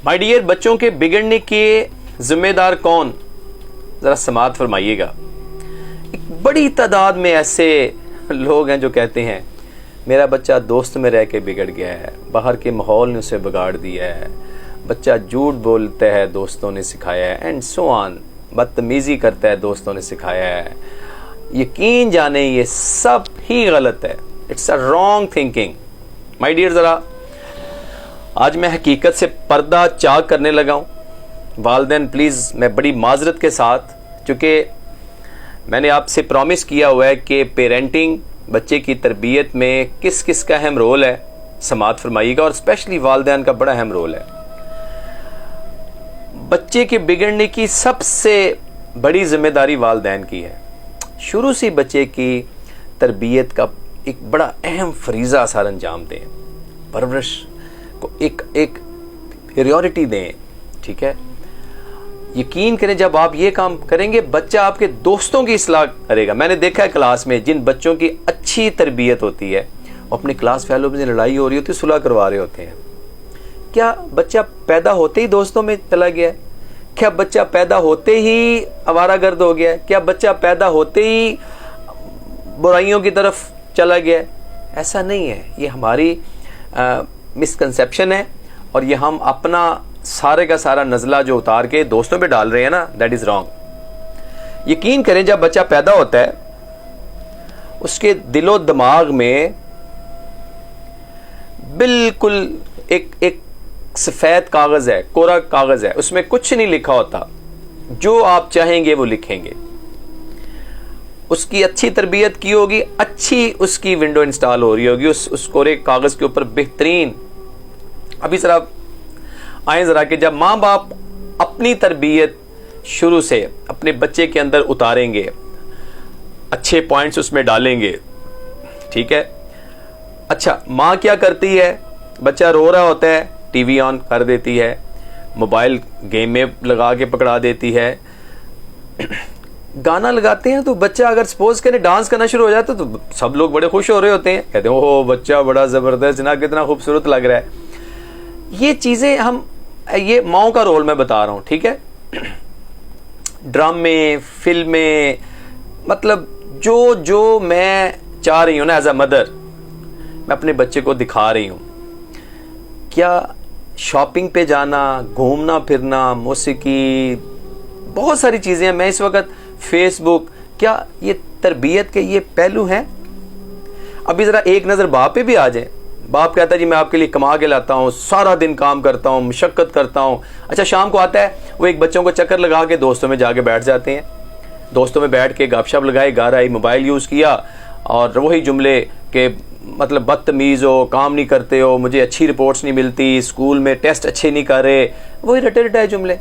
My dear, बच्चों के बिगड़ने के जिम्मेदार कौन, जरा समाअत फरमाइएगा। एक बड़ी तादाद में ऐसे लोग हैं जो कहते हैं मेरा बच्चा दोस्त में रह के बिगड़ गया है, बाहर के माहौल ने उसे बिगाड़ दिया है, बच्चा झूठ बोलता है दोस्तों ने सिखाया है, एंड सो ऑन, बदतमीजी करता है दोस्तों ने सिखाया है। यकीन जाने ये सब ही गलत है। It's a wrong thinking. My dear, ज़रा आज मैं हकीकत से पर्दा चाक करने लगा हूँ। वालिदैन प्लीज़, मैं बड़ी माजरत के साथ, चूँकि मैंने आपसे प्रॉमिस किया हुआ है कि पेरेंटिंग, बच्चे की तरबियत में किस किस का अहम रोल है, समाअत फरमाइएगा, और स्पेशली वालिदैन का बड़ा अहम रोल है। बच्चे के बिगड़ने की सबसे बड़ी जिम्मेदारी वालिदैन की है। शुरू से बच्चे की तरबियत का एक बड़ा अहम फरीज़ा सार अंजाम दें, परवरिश को एक प्रायोरिटी दें, ठीक है। यकीन करें, जब आप ये काम करेंगे बच्चा आपके दोस्तों की इस्लाह करेगा। मैंने देखा है क्लास में जिन बच्चों की अच्छी तरबियत होती है, वो अपने क्लास फेलो में लड़ाई हो रही होती है, सुलह करवा रहे होते हैं। क्या बच्चा पैदा होते ही दोस्तों में चला गया है? क्या बच्चा पैदा होते ही आवारागर्द हो गया है? क्या बच्चा पैदा होते ही बुराइयों की तरफ चला गया है? ऐसा नहीं है। ये हमारी मिसकंसेप्शन है, और ये हम अपना सारे का सारा नज़ला जो उतार के दोस्तों पे डाल रहे हैं ना, दैट इज़ रॉन्ग। यकीन करें, जब बच्चा पैदा होता है उसके दिलो दिमाग में बिल्कुल एक सफ़ेद कागज़ है, कोरा कागज़ है, उसमें कुछ नहीं लिखा होता। जो आप चाहेंगे वो लिखेंगे। उसकी अच्छी तरबियत की होगी, अच्छी उसकी विंडो इंस्टॉल हो रही होगी उस कोरे कागज़ के ऊपर बेहतरीन। अभी ज़रा आए ज़रा कि जब माँ बाप अपनी तरबियत शुरू से अपने बच्चे के अंदर उतारेंगे, अच्छे पॉइंट्स उसमें डालेंगे, ठीक है। अच्छा, माँ क्या करती है? बच्चा रो रहा होता है, टीवी ऑन कर देती है, मोबाइल गेम में लगा के पकड़ा देती है। गाना लगाते हैं तो बच्चा अगर सपोज करें डांस करना शुरू हो जाता तो सब लोग बड़े खुश हो रहे होते हैं, कहते हैं ओह बच्चा बड़ा ज़बरदस्त ना, कितना खूबसूरत लग रहा है। ये चीज़ें ये माओ का रोल मैं बता रहा हूँ, ठीक है। ड्रामे, फिल्में, मतलब जो मैं चाह रही हूँ ना एज अ मदर, मैं अपने बच्चे को दिखा रही हूँ। क्या शॉपिंग पे जाना, घूमना फिरना, मौसीकी, बहुत सारी चीज़ें हैं। मैं इस वक्त फेसबुक, क्या ये तरबियत के ये पहलू हैं? अभी ज़रा एक नज़र बाप पे भी आ जाए। बाप कहता है जी मैं आपके लिए कमा के लाता हूँ, सारा दिन काम करता हूँ, मशक्क़त करता हूँ। अच्छा, शाम को आता है, वो एक बच्चों को चक्कर लगा के दोस्तों में जाके बैठ जाते हैं। दोस्तों में बैठ के गपशप लगाई, गार आई, मोबाइल यूज़ किया, और वही जुमले के मतलब बदतमीज़ हो, काम नहीं करते हो, मुझे अच्छी रिपोर्ट्स नहीं मिलती, स्कूल में टेस्ट अच्छे नहीं कर रहे, वही रटे रटाए जुमले।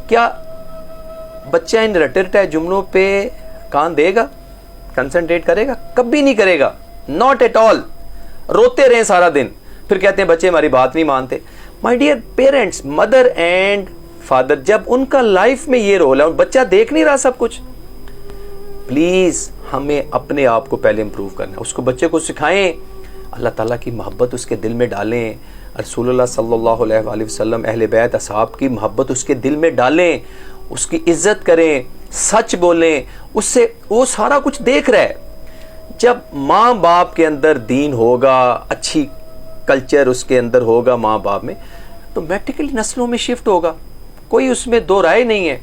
क्या बच्चा इन रटे रटाए जुमलों पे कान देगा, कंसंट्रेट करेगा? कभी नहीं करेगा, नॉट एट ऑल। रोते रहे सारा दिन, फिर कहते हैं बच्चे हमारी बात नहीं मानते। My dear parents, mother and father, जब उनका लाइफ में ये रोल है और बच्चा देख नहीं रहा सब कुछ, प्लीज हमें अपने आप को पहले इंप्रूव करना है। उसको बच्चे को सिखाएं, अल्लाह ताला की मोहब्बत उसके दिल में डालें, रसूलुल्लाह सल्लल्लाहु अलैहि वसल्लम, अहले बैत, असहाब की मोहब्बत उसके दिल में डालें, उसकी इज्जत करें, सच बोलें, उससे वो सारा कुछ देख रहा है। जब माँ बाप के अंदर दीन होगा, अच्छी कल्चर उसके अंदर होगा माँ बाप में, तो ऑटोमेटिकली नस्लों में शिफ्ट होगा, कोई उसमें दो राय नहीं है।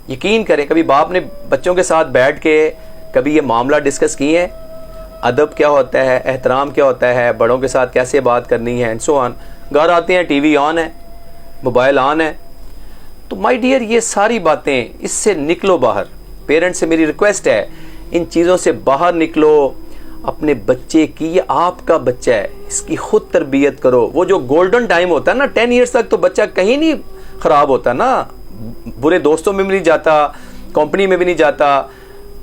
यकीन करें, कभी बाप ने बच्चों के साथ बैठ के कभी ये मामला डिस्कस किए हैं? अदब क्या होता है, एहतराम क्या होता है, बड़ों के साथ कैसे बात करनी है, एंड सो ऑन। घर आते हैं, टीवी ऑन है, मोबाइल ऑन है। तो माय डियर, ये सारी बातें, इससे निकलो बाहर। पेरेंट्स से मेरी रिक्वेस्ट है, इन चीज़ों से बाहर निकलो। अपने बच्चे की, ये आपका बच्चा है, इसकी खुद तरबियत करो। वो जो गोल्डन टाइम होता है ना, 10 ईयर्स तक, तो बच्चा कहीं नहीं ख़राब होता ना, बुरे दोस्तों में भी नहीं जाता, कंपनी में भी नहीं जाता।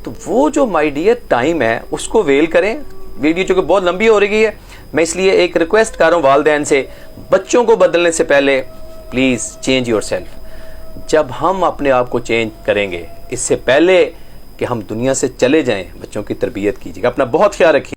तो वो जो माय डियर टाइम है, उसको वेल करें। वीडियो चूँकि बहुत लंबी हो रही है, मैं इसलिए एक रिक्वेस्ट कर रहा हूँ वालिदैन से, बच्चों को बदलने से पहले प्लीज़ चेंज योर सेल्फ। जब हम अपने आप को चेंज करेंगे, इससे पहले कि हम दुनिया से चले जाएं, बच्चों की तरबियत कीजिएगा। अपना बहुत ख्याल रखिए।